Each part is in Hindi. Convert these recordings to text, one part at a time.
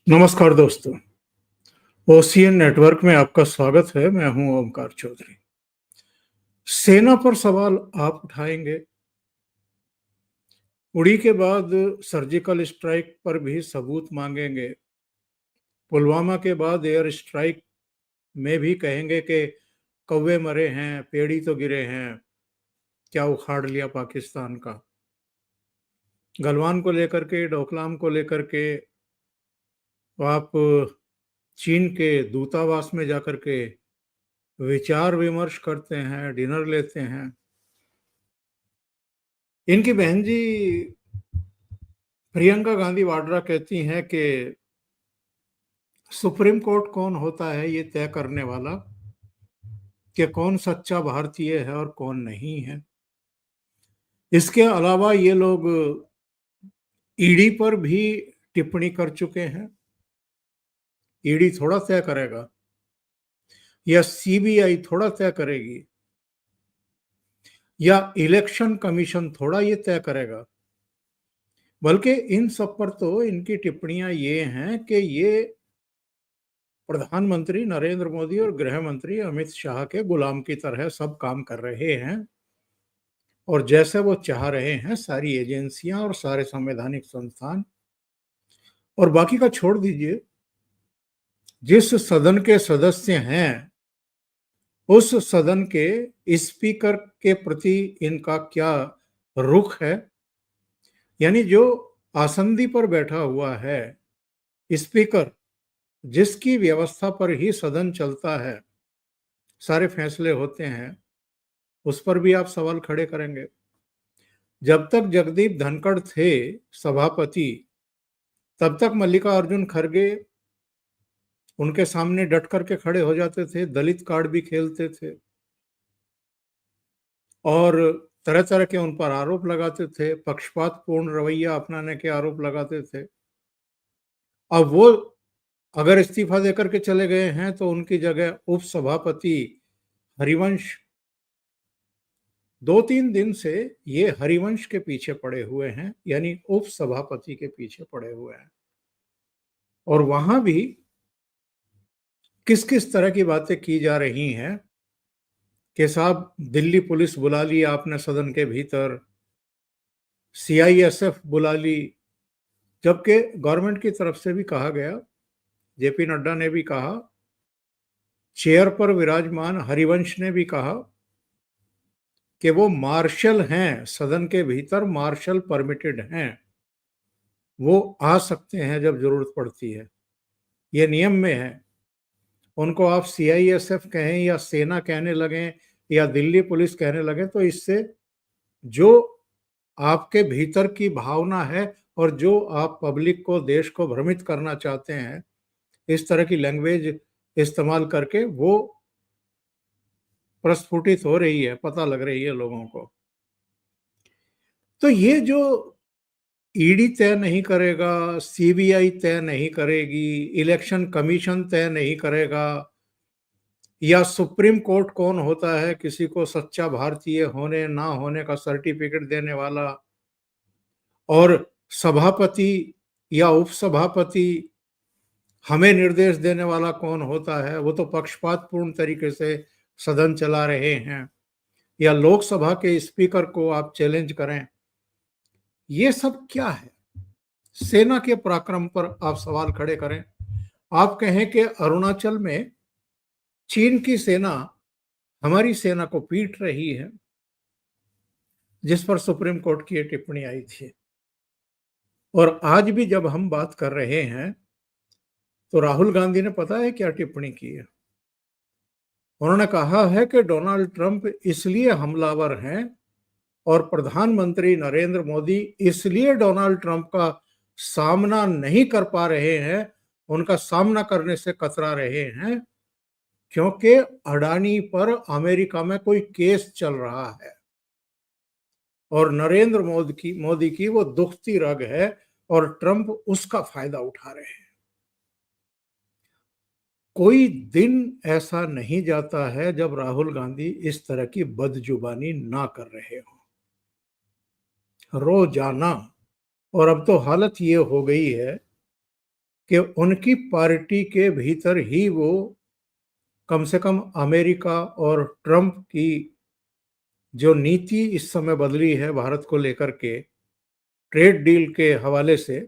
नमस्कार दोस्तों। ओशियन नेटवर्क में आपका स्वागत है। मैं हूं ओमकार चौधरी। सेना पर सवाल आप उठाएंगे। उड़ी के बाद सर्जिकल स्ट्राइक पर भी सबूत मांगेंगे। पुलवामा के बाद एयर स्ट्राइक में भी कहेंगे कि कौवे मरे हैं, पेड़ ही तो गिरे हैं, क्या उखाड़ लिया पाकिस्तान का। गलवान को लेकर के, डोकलाम को लेकर के आप चीन के दूतावास में जाकर के विचार विमर्श करते हैं, डिनर लेते हैं। इनकी बहन जी प्रियंका गांधी वाड्रा कहती हैं कि सुप्रीम कोर्ट कौन होता है ये तय करने वाला कि कौन सच्चा भारतीय है और कौन नहीं है। इसके अलावा ये लोग ईडी पर भी टिप्पणी कर चुके हैं। ईडी थोड़ा तय करेगा या सीबीआई थोड़ा तय करेगी या इलेक्शन कमीशन थोड़ा ये तय करेगा, बल्कि इन सब पर तो इनकी टिप्पणियां ये हैं कि ये प्रधानमंत्री नरेंद्र मोदी और गृह मंत्री अमित शाह के गुलाम की तरह सब काम कर रहे हैं और जैसे वो चाह रहे हैं सारी एजेंसियां और सारे संवैधानिक संस्थान और बाकी का छोड़ दीजिए। जिस सदन के सदस्य हैं उस सदन के स्पीकर के प्रति इनका क्या रुख है, यानी जो आसंदी पर बैठा हुआ है स्पीकर, जिसकी व्यवस्था पर ही सदन चलता है, सारे फैसले होते हैं, उस पर भी आप सवाल खड़े करेंगे। जब तक जगदीप धनखड़ थे सभापति, तब तक मल्लिकार्जुन खड़गे उनके सामने डट करके खड़े हो जाते थे, दलित कार्ड भी खेलते थे और तरह तरह के उन पर आरोप लगाते थे, पक्षपातपूर्ण रवैया अपनाने के आरोप लगाते थे। अब वो अगर इस्तीफा देकर के चले गए हैं तो उनकी जगह उप सभापति हरिवंश, 2-3 दिन से ये हरिवंश के पीछे पड़े हुए हैं, यानी उप सभापति के पीछे पड़े हुए हैं। और वहां भी किस किस तरह की बातें की जा रही हैं कि साहब दिल्ली पुलिस बुला ली आपने सदन के भीतर, सीआईएसएफ बुला ली, जबकि गवर्नमेंट की तरफ से भी कहा गया, जेपी नड्डा ने भी कहा, चेयर पर विराजमान हरिवंश ने भी कहा कि वो मार्शल हैं, सदन के भीतर मार्शल परमिटेड हैं, वो आ सकते हैं जब जरूरत पड़ती है, ये नियम में है। उनको आप सीआईएसएफ कहें या सेना कहने लगें या दिल्ली पुलिस कहने लगें तो इससे जो आपके भीतर की भावना है और जो आप पब्लिक को, देश को भ्रमित करना चाहते हैं, इस तरह की लैंग्वेज इस्तेमाल करके वो प्रस्फुटित हो रही है, पता लग रही है लोगों को। तो ये जो ईडी तय नहीं करेगा, सीबीआई तय नहीं करेगी, इलेक्शन कमीशन तय नहीं करेगा, या सुप्रीम कोर्ट कौन होता है किसी को सच्चा भारतीय होने ना होने का सर्टिफिकेट देने वाला, और सभापति या उपसभापति हमें निर्देश देने वाला कौन होता है, वो तो पक्षपातपूर्ण तरीके से सदन चला रहे हैं, या लोकसभा के स्पीकर को आप चैलेंज करें, ये सब क्या है। सेना के पराक्रम पर आप सवाल खड़े करें। आप कहें कि अरुणाचल में चीन की सेना हमारी सेना को पीट रही है, जिस पर सुप्रीम कोर्ट की टिप्पणी आई थी। और आज भी जब हम बात कर रहे हैं तो राहुल गांधी ने पता है क्या टिप्पणी की है। उन्होंने कहा है कि डोनाल्ड ट्रंप इसलिए हमलावर हैं और प्रधानमंत्री नरेंद्र मोदी इसलिए डोनाल्ड ट्रंप का सामना नहीं कर पा रहे हैं, उनका सामना करने से कतरा रहे हैं, क्योंकि अडानी पर अमेरिका में कोई केस चल रहा है और नरेंद्र मोदी की वो दुखती रग है और ट्रंप उसका फायदा उठा रहे हैं। कोई दिन ऐसा नहीं जाता है जब राहुल गांधी इस तरह की बदजुबानी ना कर रहे हो, रोजाना। और अब तो हालत ये हो गई है कि उनकी पार्टी के भीतर ही वो कम से कम अमेरिका और ट्रंप की जो नीति इस समय बदली है भारत को लेकर के ट्रेड डील के हवाले से,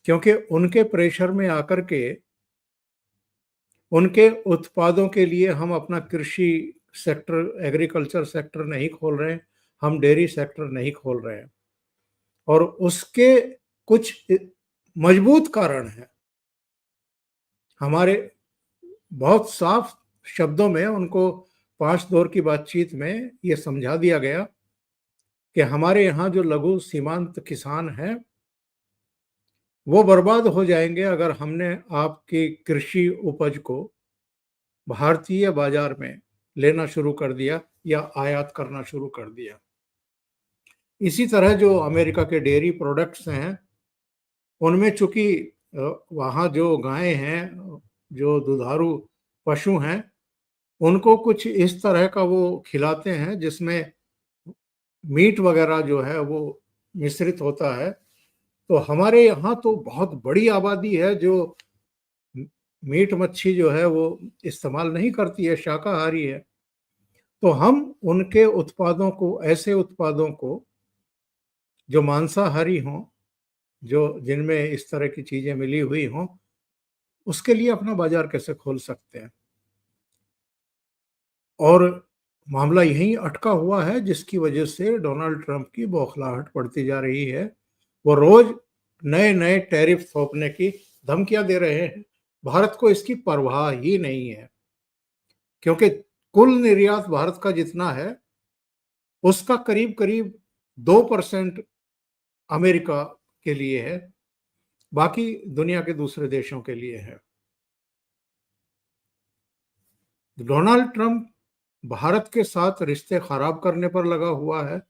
क्योंकि उनके प्रेशर में आकर के उनके उत्पादों के लिए हम अपना कृषि सेक्टर, एग्रीकल्चर सेक्टर नहीं खोल रहे हैं, हम डेयरी सेक्टर नहीं खोल रहे हैं। और उसके कुछ मजबूत कारण हैं। हमारे बहुत साफ शब्दों में उनको 5 दौर की बातचीत में ये समझा दिया गया कि हमारे यहाँ जो लघु सीमांत किसान हैं वो बर्बाद हो जाएंगे अगर हमने आपकी कृषि उपज को भारतीय बाजार में लेना शुरू कर दिया या आयात करना शुरू कर दिया। इसी तरह जो अमेरिका के डेयरी प्रोडक्ट्स हैं उनमें चूंकि वहाँ जो गायें हैं, जो दुधारू पशु हैं, उनको कुछ इस तरह का वो खिलाते हैं जिसमें मीट वगैरह जो है वो मिश्रित होता है। तो हमारे यहाँ तो बहुत बड़ी आबादी है जो मीट मच्छी जो है वो इस्तेमाल नहीं करती है, शाकाहारी है। तो हम उनके उत्पादों को, ऐसे उत्पादों को जो मांसाहारी हों, जो जिनमें इस तरह की चीजें मिली हुई हों, उसके लिए अपना बाजार कैसे खोल सकते हैं। और मामला यहीं अटका हुआ है जिसकी वजह से डोनाल्ड ट्रंप की बौखलाहट बढ़ती जा रही है। वो रोज नए नए टैरिफ थोपने की धमकियां दे रहे हैं। भारत को इसकी परवाह ही नहीं है, क्योंकि कुल निर्यात भारत का जितना है उसका करीब करीब 2% अमेरिका के लिए है, बाकी दुनिया के दूसरे देशों के लिए है। डोनाल्ड ट्रंप भारत के साथ रिश्ते खराब करने पर लगा हुआ है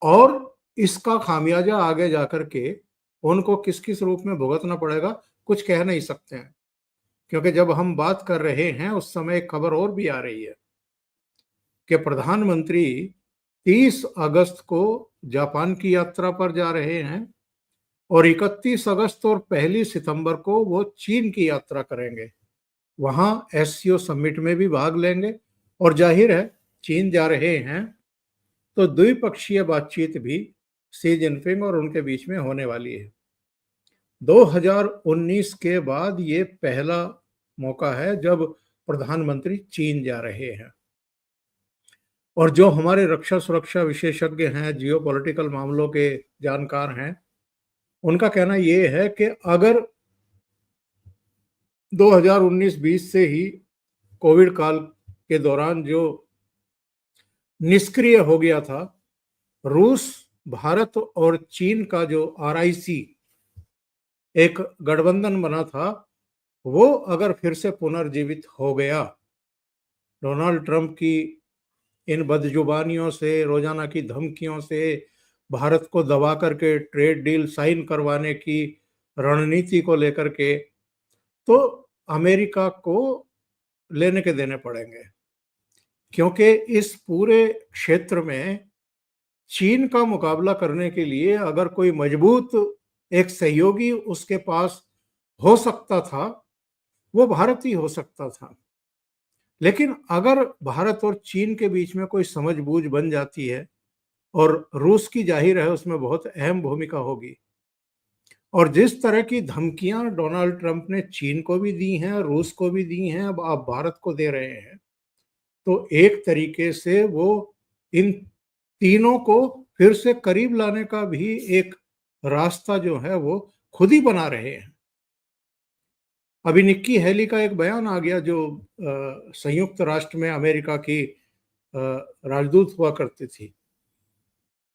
और इसका खामियाजा आगे जाकर के उनको किस किस रूप में भुगतना पड़ेगा कुछ कह नहीं सकते हैं। क्योंकि जब हम बात कर रहे हैं उस समय एक खबर और भी आ रही है कि प्रधानमंत्री 30 अगस्त को जापान की यात्रा पर जा रहे हैं और 31 अगस्त और 1 सितंबर को वो चीन की यात्रा करेंगे। वहां एससीओ समिट में भी भाग लेंगे और जाहिर है चीन जा रहे हैं तो द्विपक्षीय बातचीत भी शी जिनपिंग और उनके बीच में होने वाली है। 2019 के बाद ये पहला मौका है जब प्रधानमंत्री चीन जा रहे हैं। और जो हमारे रक्षा सुरक्षा विशेषज्ञ हैं, जियो पॉलिटिकल मामलों के जानकार हैं, उनका कहना ये है कि अगर 2019-20 से ही कोविड काल के दौरान जो निष्क्रिय हो गया था, रूस, भारत और चीन का जो आरआईसी एक गठबंधन बना था, वो अगर फिर से पुनर्जीवित हो गया, डोनाल्ड ट्रंप की इन बदजुबानियों से, रोजाना की धमकियों से, भारत को दबा करके ट्रेड डील साइन करवाने की रणनीति को लेकर के, तो अमेरिका को लेने के देने पड़ेंगे। क्योंकि इस पूरे क्षेत्र में चीन का मुकाबला करने के लिए अगर कोई मजबूत एक सहयोगी उसके पास हो सकता था, वो भारत ही हो सकता था। लेकिन अगर भारत और चीन के बीच में कोई समझबूझ बन जाती है, और रूस की जाहिर है उसमें बहुत अहम भूमिका होगी, और जिस तरह की धमकियां डोनाल्ड ट्रंप ने चीन को भी दी हैं, रूस को भी दी हैं, अब आप भारत को दे रहे हैं, तो एक तरीके से वो इन तीनों को फिर से करीब लाने का भी एक रास्ता जो है वो खुद ही बना रहे हैं। अभी निक्की हेली का एक बयान आ गया, जो संयुक्त राष्ट्र में अमेरिका की राजदूत हुआ करती थी।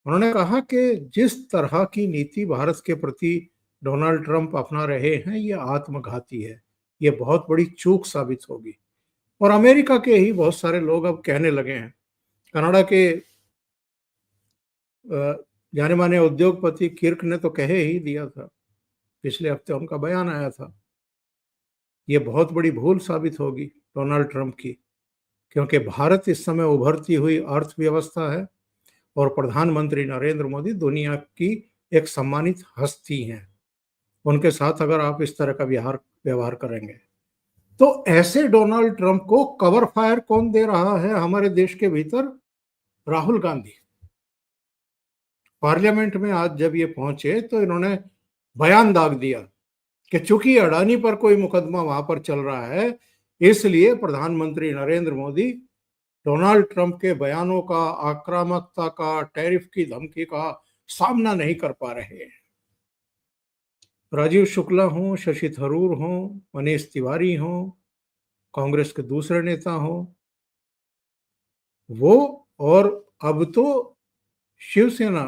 उन्होंने कहा कि जिस तरह की नीति भारत के प्रति डोनाल्ड ट्रंप अपना रहे हैं ये आत्मघाती है, ये बहुत बड़ी चूक साबित होगी। और अमेरिका के ही बहुत सारे लोग अब कहने लगे हैं। कनाडा के जाने माने उद्योगपति किर्क ने तो कहे ही दिया था, पिछले हफ्ते उनका बयान आया था, ये बहुत बड़ी भूल साबित होगी डोनाल्ड ट्रंप की, क्योंकि भारत इस समय उभरती हुई अर्थव्यवस्था है और प्रधानमंत्री नरेंद्र मोदी दुनिया की एक सम्मानित हस्ती हैं। उनके साथ अगर आप इस तरह का व्यवहार करेंगे। तो ऐसे डोनाल्ड ट्रंप को कवर फायर कौन दे रहा है हमारे देश के भीतर? राहुल गांधी। पार्लियामेंट में आज जब ये पहुंचे तो इन्होंने बयान दाग दिया कि चूंकि अडानी पर कोई मुकदमा वहां पर चल रहा है, इसलिए प्रधानमंत्री नरेंद्र मोदी डोनाल्ड ट्रंप के बयानों का, आक्रामकता का, टैरिफ की धमकी का सामना नहीं कर पा रहे हैं। राजीव शुक्ला हों, शशि थरूर हों, मनीष तिवारी हों, कांग्रेस के दूसरे नेता हों, वो और अब तो शिवसेना,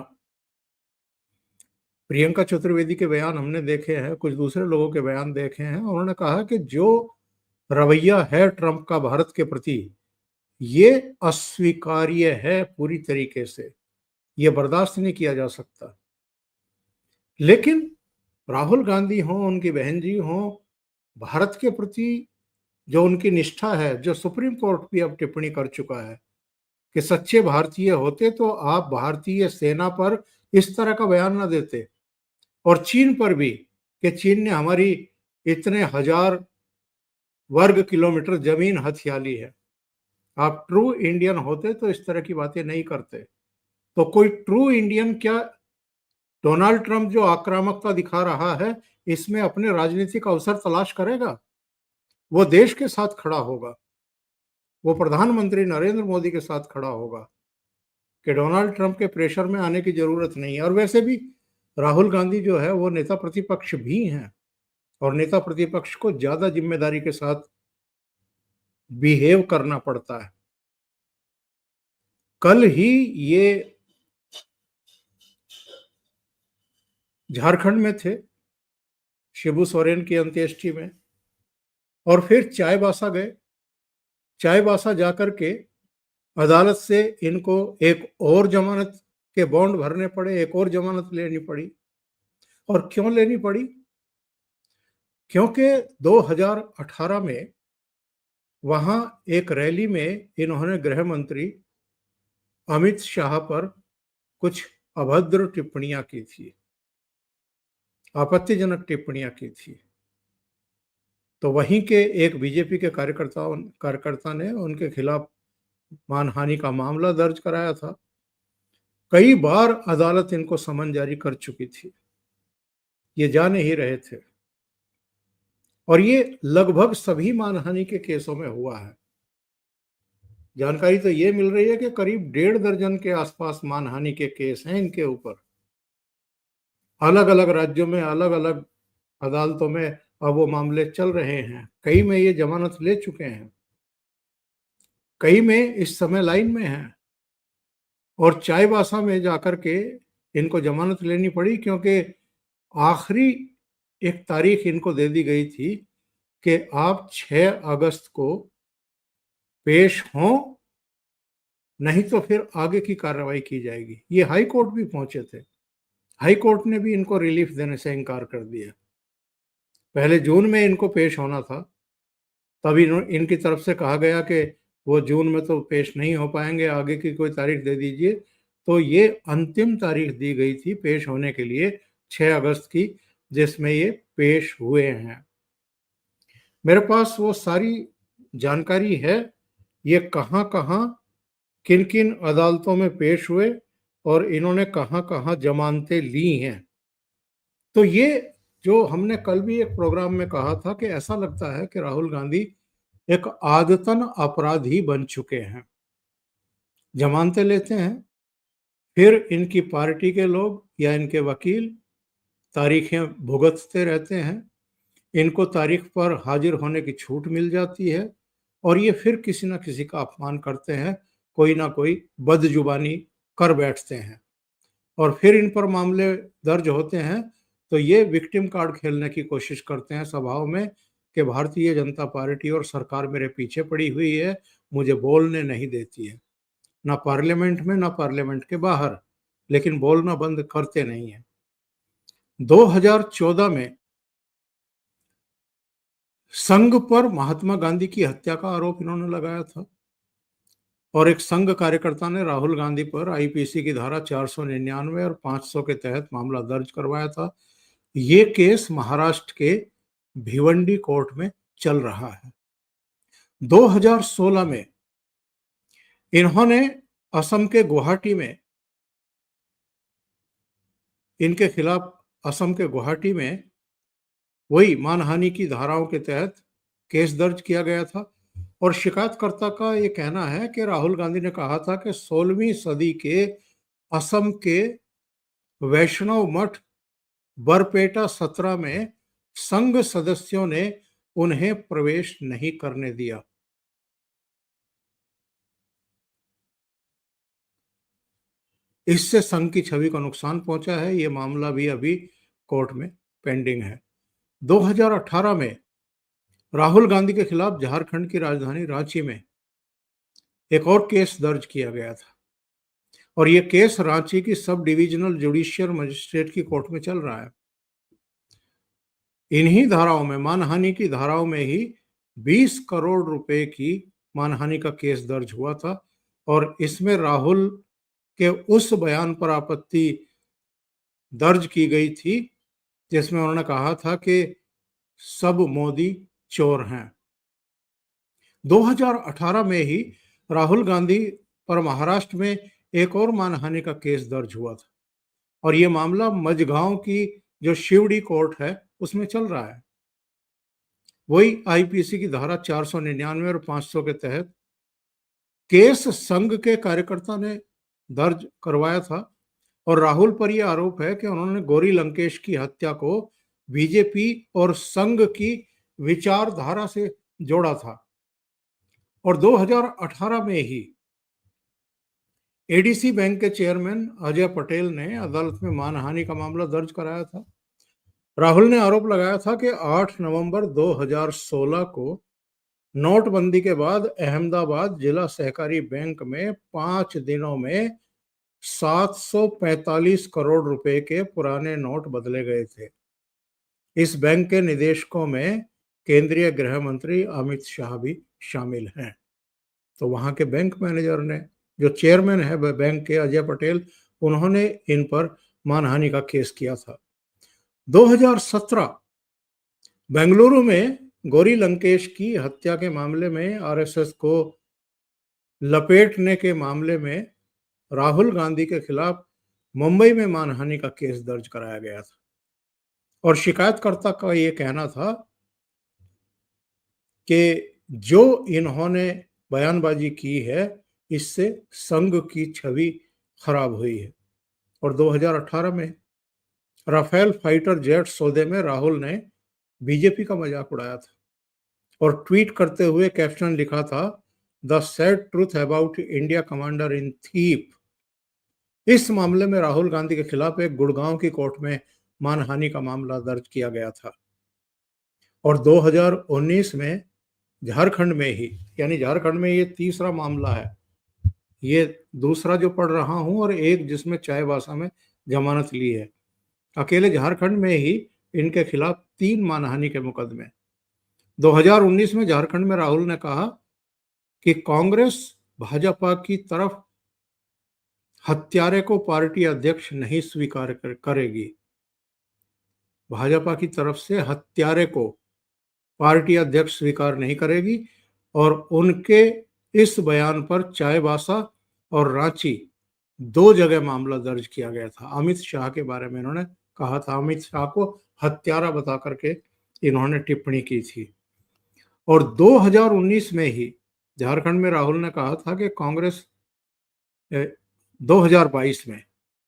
प्रियंका चतुर्वेदी के बयान हमने देखे हैं, कुछ दूसरे लोगों के बयान देखे हैं। उन्होंने कहा कि जो रवैया है ट्रंप का भारत के प्रति, ये अस्वीकार्य है पूरी तरीके से, ये बर्दाश्त नहीं किया जा सकता। लेकिन राहुल गांधी हों, उनकी बहन जी हों, भारत के प्रति जो उनकी निष्ठा है, जो सुप्रीम कोर्ट भी अब टिप्पणी कर चुका है कि सच्चे भारतीय होते तो आप भारतीय सेना पर इस तरह का बयान ना देते। और चीन पर भी, कि चीन ने हमारी इतने हजार वर्ग किलोमीटर जमीन हथिया ली है। आप ट्रू इंडियन होते तो इस तरह की बातें नहीं करते। तो कोई ट्रू इंडियन क्या डोनाल्ड ट्रंप जो आक्रामकता दिखा रहा है, इसमें अपने राजनीतिक अवसर तलाश करेगा? वो देश के साथ खड़ा होगा, वो प्रधानमंत्री नरेंद्र मोदी के साथ खड़ा होगा कि डोनाल्ड ट्रंप के प्रेशर में आने की जरूरत नहीं है। और वैसे भी राहुल गांधी जो है वो नेता प्रतिपक्ष भी हैं, और नेता प्रतिपक्ष को ज्यादा जिम्मेदारी के साथ बिहेव करना पड़ता है। कल ही ये झारखंड में थे, शिबू सोरेन की अंत्येष्टि में, और फिर चाईबासा गए। चाईबासा जाकर के अदालत से इनको एक और जमानत के बॉन्ड भरने पड़े, एक और जमानत लेनी पड़ी। और क्यों लेनी पड़ी? क्योंकि 2018 में वहां एक रैली में इन्होंने गृह मंत्री अमित शाह पर कुछ अभद्र टिप्पणियां की थी, आपत्तिजनक टिप्पणियां की थी। तो वहीं के एक बीजेपी के कार्यकर्ता ने उनके खिलाफ मानहानि का मामला दर्ज कराया था। कई बार अदालत इनको समन जारी कर चुकी थी, ये जा नहीं रहे थे। और ये लगभग सभी मानहानि के केसों में हुआ है। जानकारी तो ये मिल रही है कि करीब 1.5 दर्जन के आसपास मानहानि के केस हैं इनके ऊपर। अलग अलग राज्यों में, अलग अलग अदालतों में अब वो मामले चल रहे हैं। कई में ये जमानत ले चुके हैं, कई में इस समय लाइन में हैं। और चाईबासा में जाकर के इनको जमानत लेनी पड़ी क्योंकि आखिरी एक तारीख इनको दे दी गई थी कि आप 6 अगस्त को पेश हों, नहीं तो फिर आगे की कार्रवाई की जाएगी। ये हाई कोर्ट भी पहुंचे थे, हाई कोर्ट ने भी इनको रिलीफ देने से इनकार कर दिया। पहले जून में इनको पेश होना था, तभी इनकी तरफ से कहा गया कि वो जून में तो पेश नहीं हो पाएंगे, आगे की कोई तारीख दे दीजिए। तो ये अंतिम तारीख दी गई थी पेश होने के लिए, 6 अगस्त की, जिसमें ये पेश हुए हैं। मेरे पास वो सारी जानकारी है, ये कहाँ कहाँ किन किन अदालतों में पेश हुए और इन्होंने कहाँ कहाँ जमानतें ली हैं। तो ये जो हमने कल भी एक प्रोग्राम में कहा था कि ऐसा लगता है कि राहुल गांधी एक आदतन अपराधी बन चुके हैं। जमानतें लेते हैं, फिर इनकी पार्टी के लोग या इनके वकील तारीखें भुगतते रहते हैं, इनको तारीख पर हाजिर होने की छूट मिल जाती है, और ये फिर किसी ना किसी का अपमान करते हैं, कोई ना कोई बदजुबानी कर बैठते हैं, और फिर इन पर मामले दर्ज होते हैं। तो ये विक्टिम कार्ड खेलने की कोशिश करते हैं सभाओं में कि भारतीय जनता पार्टी और सरकार मेरे पीछे पड़ी हुई है, मुझे बोलने नहीं देती है, ना पार्लियामेंट में ना पार्लियामेंट के बाहर, लेकिन बोलना बंद करते नहीं है। 2014 में संघ पर महात्मा गांधी की हत्या का आरोप इन्होंने लगाया था, और एक संघ कार्यकर्ता ने राहुल गांधी पर आईपीसी की धारा 499 और 500 के तहत मामला दर्ज करवाया था। ये केस महाराष्ट्र के भिवंडी कोर्ट में चल रहा है। 2016 में इन्होंने असम के गुवाहाटी में इनके खिलाफ असम के गुवाहाटी में वही मानहानि की धाराओं के तहत केस दर्ज किया गया था। और शिकायतकर्ता का ये कहना है कि राहुल गांधी ने कहा था कि 16वीं सदी के असम के वैष्णव मठ बरपेटा 17 में संघ सदस्यों ने उन्हें प्रवेश नहीं करने दिया। इससे संघ की छवि को नुकसान पहुंचा है। ये मामला भी अभी कोर्ट में पेंडिंग है। 2018 में राहुल गांधी के खिलाफ झारखंड की राजधानी रांची में एक और केस दर्ज किया गया था और यह केस रांची की सब डिविजनल जुडिशियल मजिस्ट्रेट की कोर्ट में चल रहा है। इन्हीं धाराओं में, मानहानि की धाराओं में ही 20 करोड़ रुपए की मानहानि का केस दर्ज हुआ था और इसमें राहुल के उस बयान पर आपत्ति दर्ज की गई थी जिसमें उन्होंने कहा था कि सब मोदी चोर हैं। 2018 में ही राहुल गांधी पर महाराष्ट्र में एक और मानहानि का केस दर्ज हुआ था और यह मामला मझगांव की जो शिवड़ी कोर्ट है उसमें चल रहा है। वही आईपीसी की धारा 499 और 500 के तहत केस संघ के कार्यकर्ता ने दर्ज करवाया था और राहुल पर यह आरोप है कि उन्होंने गौरी लंकेश की हत्या को बीजेपी और संघ की विचारधारा से जोड़ा था। और 2018 में ही एडीसी बैंक के चेयरमैन अजय पटेल ने अदालत में मानहानि का मामला दर्ज कराया था। राहुल ने आरोप लगाया था कि 8 नवंबर 2016 को नोटबंदी के बाद अहमदाबाद जिला सहकारी बैंक में 5 दिनों में 745 करोड़ रुपए के पुराने नोट बदले गए थे। इस बैंक के निदेशकों में केंद्रीय गृह मंत्री अमित शाह भी शामिल हैं। तो वहां के बैंक मैनेजर ने, जो चेयरमैन है बैंक के अजय पटेल, उन्होंने इन पर मानहानि का केस किया था। 2017 बेंगलुरु में गौरी लंकेश की हत्या के मामले में आरएसएस को लपेटने के मामले में राहुल गांधी के खिलाफ मुंबई में मानहानि का केस दर्ज कराया गया था और शिकायतकर्ता का यह कहना था कि जो इन्होंने बयानबाजी की है इससे संघ की छवि खराब हुई है। और 2018 में राफेल फाइटर जेट सौदे में राहुल ने बीजेपी का मजाक उड़ाया था और ट्वीट करते हुए कैप्शन लिखा था, the sad truth about India commander in thief. इस मामले में राहुल गांधी के खिलाफ एक गुड़गांव की कोर्ट में मानहानि का मामला दर्ज किया गया था। और 2019 में झारखंड में ही, यानी झारखंड में ये तीसरा मामला है, ये दूसरा जो पढ़ रहा हूं और एक जिसमें चाईबासा में जमानत ली है। अकेले झारखंड में ही इनके खिलाफ 3 मानहानि के मुकदमे। 2019 में झारखंड में राहुल ने कहा कि कांग्रेस भाजपा की तरफ हत्यारे को पार्टी अध्यक्ष नहीं स्वीकार करेगी। भाजपा की तरफ से हत्यारे को पार्टी अध्यक्ष स्वीकार नहीं करेगी और उनके इस बयान पर चाईबासा और रांची 2 जगह मामला दर्ज किया गया था। अमित शाह के बारे में इन्होंने कहा था, अमित शाह को हत्यारा बता करके इन्होंने टिप्पणी की थी। और 2019 में ही झारखंड में राहुल ने कहा था कि कांग्रेस 2022 में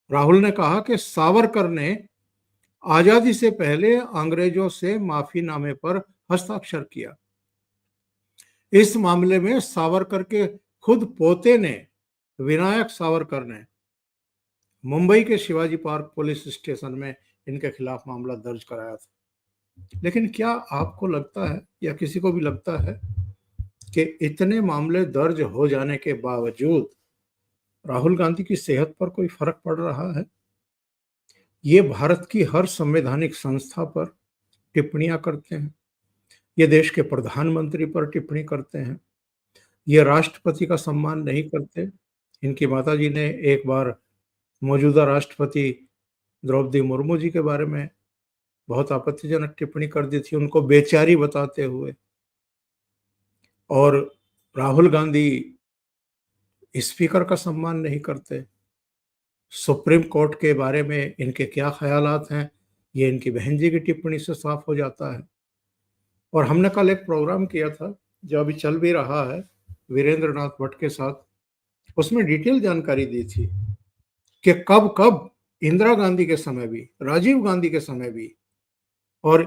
राहुल ने कहा कि सावरकर ने आजादी से पहले अंग्रेजों से माफीनामे पर हस्ताक्षर किया। इस मामले में सावरकर के खुद पोते ने, विनायक सावरकर ने, मुंबई के शिवाजी पार्क पुलिस स्टेशन में इनके खिलाफ मामला दर्ज कराया था। लेकिन क्या आपको लगता है या किसी को भी लगता है कि इतने मामले दर्ज हो जाने के बावजूद राहुल गांधी की सेहत पर कोई फर्क पड़ रहा है? ये भारत की हर संवैधानिक संस्था पर टिप्पणियां करते हैं, ये देश के प्रधानमंत्री पर टिप्पणी करते हैं, ये राष्ट्रपति का सम्मान नहीं करते। इनकी माताजी ने एक बार मौजूदा राष्ट्रपति द्रौपदी मुर्मू जी के बारे में बहुत आपत्तिजनक टिप्पणी कर दी थी उनको बेचारी बताते हुए। और राहुल गांधी स्पीकर का सम्मान नहीं करते। सुप्रीम कोर्ट के बारे में इनके क्या ख़यालात हैं, ये इनकी बहन जी की टिप्पणी से साफ हो जाता है। और हमने कल एक प्रोग्राम किया था, जो अभी चल भी रहा है, वीरेंद्र नाथ भट्ट के साथ। उसमें डिटेल जानकारी दी थी कि कब-कब इंदिरा गांधी के समय भी, राजीव गांधी के समय भी और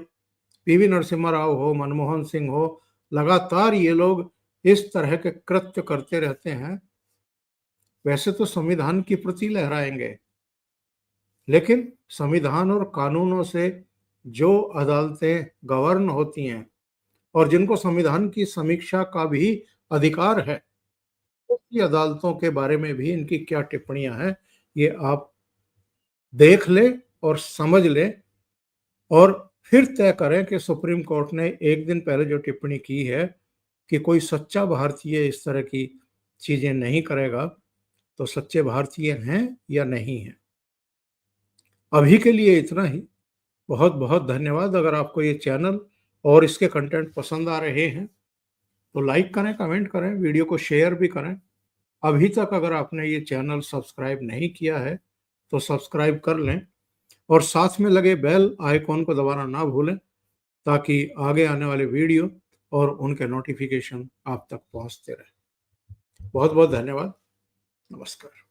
पीवी नरसिम्हा राव हो, मनमोहन सिंह हो, लगातार ये लोग इस तरह के कृत्य करते रहते हैं। वैसे तो संविधान की प्रति लहराएंगे, लेकिन संविधान और कानूनों से जो अदालतें गवर्न होती हैं और जिनको संविधान की समीक्षा का भी अधिकार है, ऐसी अदालतों के बारे में भी इनकी क्या टिप्पणियां हैं, ये आप देख लें और समझ लें और फिर तय करें कि सुप्रीम कोर्ट ने एक दिन पहले जो टिप्पणी की है कि कोई सच्चा भारतीय इस तरह की चीजें नहीं करेगा, तो सच्चे भारतीय हैं या नहीं हैं। अभी के लिए इतना ही। बहुत बहुत धन्यवाद। अगर आपको ये चैनल और इसके कंटेंट पसंद आ रहे हैं तो लाइक करें, कमेंट करें, वीडियो को शेयर भी करें। अभी तक अगर आपने ये चैनल सब्सक्राइब नहीं किया है तो सब्सक्राइब कर लें और साथ में लगे बेल आइकॉन को दबाना ना भूलें, ताकि आगे आने वाले वीडियो और उनके नोटिफिकेशन आप तक पहुंचते रहे। बहुत बहुत धन्यवाद। नमस्कार।